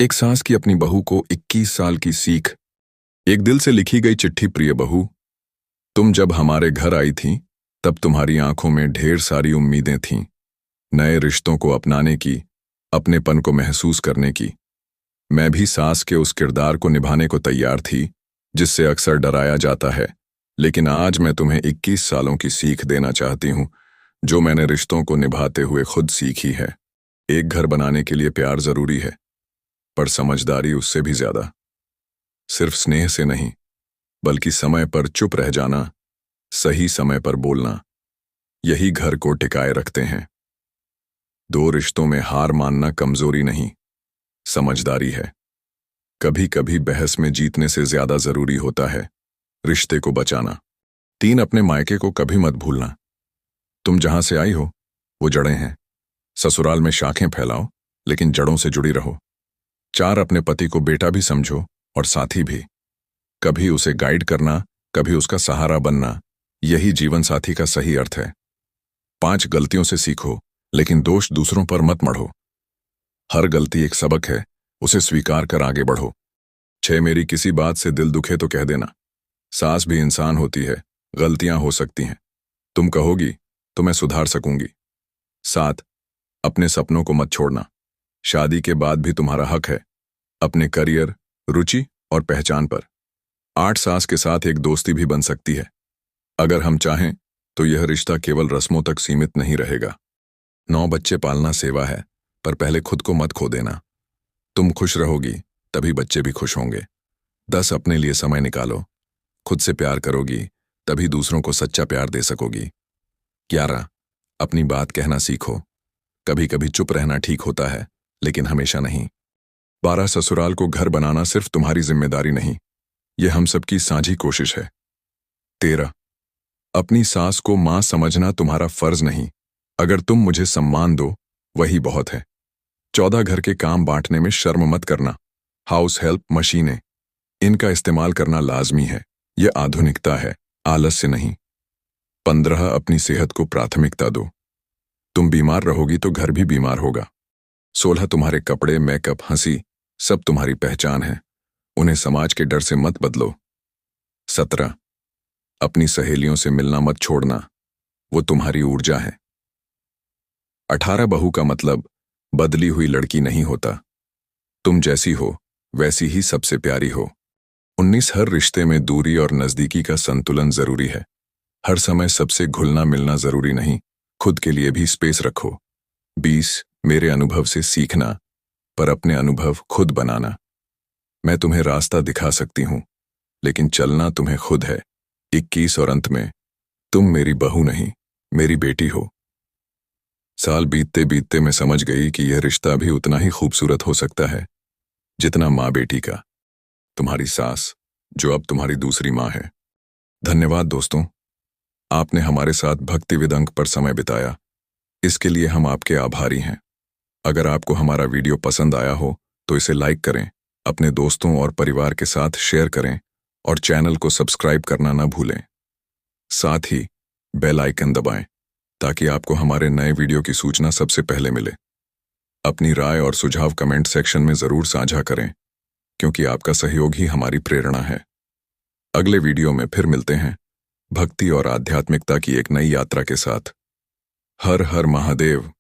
एक सास की अपनी बहू को 21 साल की सीख। एक दिल से लिखी गई चिट्ठी। प्रिय बहू, तुम जब हमारे घर आई थीं, तब तुम्हारी आंखों में ढेर सारी उम्मीदें थीं, नए रिश्तों को अपनाने की, अपनेपन को महसूस करने की। मैं भी सास के उस किरदार को निभाने को तैयार थी जिससे अक्सर डराया जाता है। लेकिन आज मैं तुम्हें 21 सालों की सीख देना चाहती हूँ, जो मैंने रिश्तों को निभाते हुए खुद सीखी है। एक घर बनाने के लिए प्यार जरूरी है, पर समझदारी उससे भी ज्यादा। सिर्फ स्नेह से नहीं, बल्कि समय पर चुप रह जाना, सही समय पर बोलना, यही घर को टिकाए रखते हैं। दो रिश्तों में हार मानना कमजोरी नहीं, समझदारी है। कभी कभी बहस में जीतने से ज्यादा जरूरी होता है रिश्ते को बचाना। 3, अपने मायके को कभी मत भूलना। तुम जहां से आई हो वो जड़ें हैं। ससुराल में शाखें फैलाओ, लेकिन जड़ों से जुड़ी रहो। 4, अपने पति को बेटा भी समझो और साथी भी। कभी उसे गाइड करना, कभी उसका सहारा बनना, यही जीवन साथी का सही अर्थ है। 5, गलतियों से सीखो, लेकिन दोष दूसरों पर मत मढ़ो। हर गलती एक सबक है, उसे स्वीकार कर आगे बढ़ो। 6, मेरी किसी बात से दिल दुखे तो कह देना। सास भी इंसान होती है, गलतियां हो सकती हैं। तुम कहोगी तो मैं सुधार सकूंगी। 7, अपने सपनों को मत छोड़ना। शादी के बाद भी तुम्हारा हक है अपने करियर, रुचि और पहचान पर। 8, सास के साथ एक दोस्ती भी बन सकती है। अगर हम चाहें तो यह रिश्ता केवल रस्मों तक सीमित नहीं रहेगा। 9, बच्चे पालना सेवा है, पर पहले खुद को मत खो देना। तुम खुश रहोगी तभी बच्चे भी खुश होंगे। 10, अपने लिए समय निकालो। खुद से प्यार करोगी तभी दूसरों को सच्चा प्यार दे सकोगी। 11, अपनी बात कहना सीखो। कभी कभी चुप रहना ठीक होता है, लेकिन हमेशा नहीं। 12, ससुराल को घर बनाना सिर्फ तुम्हारी जिम्मेदारी नहीं, यह हम सबकी साझी कोशिश है। 13, अपनी सास को मां समझना तुम्हारा फर्ज नहीं, अगर तुम मुझे सम्मान दो वही बहुत है। 14, घर के काम बांटने में शर्म मत करना। हाउस हेल्प, मशीनें, इनका इस्तेमाल करना लाजमी है, यह आधुनिकता है, आलस्य नहीं। 15, अपनी सेहत को प्राथमिकता दो। तुम बीमार रहोगी तो घर भी बीमार होगा। 16, तुम्हारे कपड़े, मेकअप, हंसी सब तुम्हारी पहचान है, उन्हें समाज के डर से मत बदलो। 17, अपनी सहेलियों से मिलना मत छोड़ना, वो तुम्हारी ऊर्जा है। 18, बहू का मतलब बदली हुई लड़की नहीं होता, तुम जैसी हो वैसी ही सबसे प्यारी हो। 19, हर रिश्ते में दूरी और नजदीकी का संतुलन जरूरी है। हर समय सबसे घुलना मिलना जरूरी नहीं, खुद के लिए भी स्पेस रखो। 20, मेरे अनुभव से सीखना, पर अपने अनुभव खुद बनाना। मैं तुम्हें रास्ता दिखा सकती हूं, लेकिन चलना तुम्हें खुद है। 21, और अंत में, तुम मेरी बहू नहीं, मेरी बेटी हो। साल बीतते बीतते मैं समझ गई कि यह रिश्ता भी उतना ही खूबसूरत हो सकता है जितना माँ बेटी का। तुम्हारी सास, जो अब तुम्हारी दूसरी माँ है। धन्यवाद दोस्तों, आपने हमारे साथ भक्ति विदंग पर समय बिताया, इसके लिए हम आपके आभारी हैं। अगर आपको हमारा वीडियो पसंद आया हो तो इसे लाइक करें, अपने दोस्तों और परिवार के साथ शेयर करें और चैनल को सब्सक्राइब करना न भूलें। साथ ही बेल आइकन दबाएं ताकि आपको हमारे नए वीडियो की सूचना सबसे पहले मिले। अपनी राय और सुझाव कमेंट सेक्शन में जरूर साझा करें, क्योंकि आपका सहयोग ही हमारी प्रेरणा है। अगले वीडियो में फिर मिलते हैं, भक्ति और आध्यात्मिकता की एक नई यात्रा के साथ। हर हर महादेव।